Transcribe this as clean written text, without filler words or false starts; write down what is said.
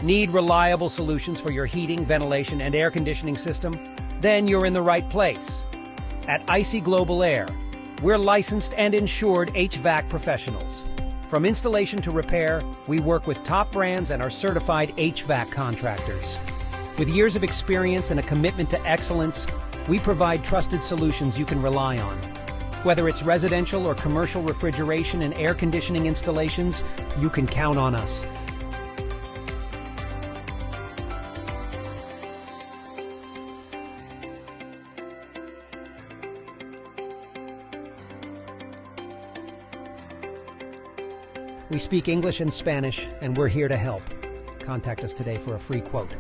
Need reliable solutions for your heating, ventilation, and air conditioning system? Then you're in the right place. At Icy Global Air, we're licensed and insured HVAC professionals. From installation to repair, we work with top brands and are certified HVAC contractors. With years of experience and a commitment to excellence, we provide trusted solutions you can rely on. Whether it's residential or commercial refrigeration and air conditioning installations, you can count on us. We speak English and Spanish, and we're here to help. Contact us today for a free quote.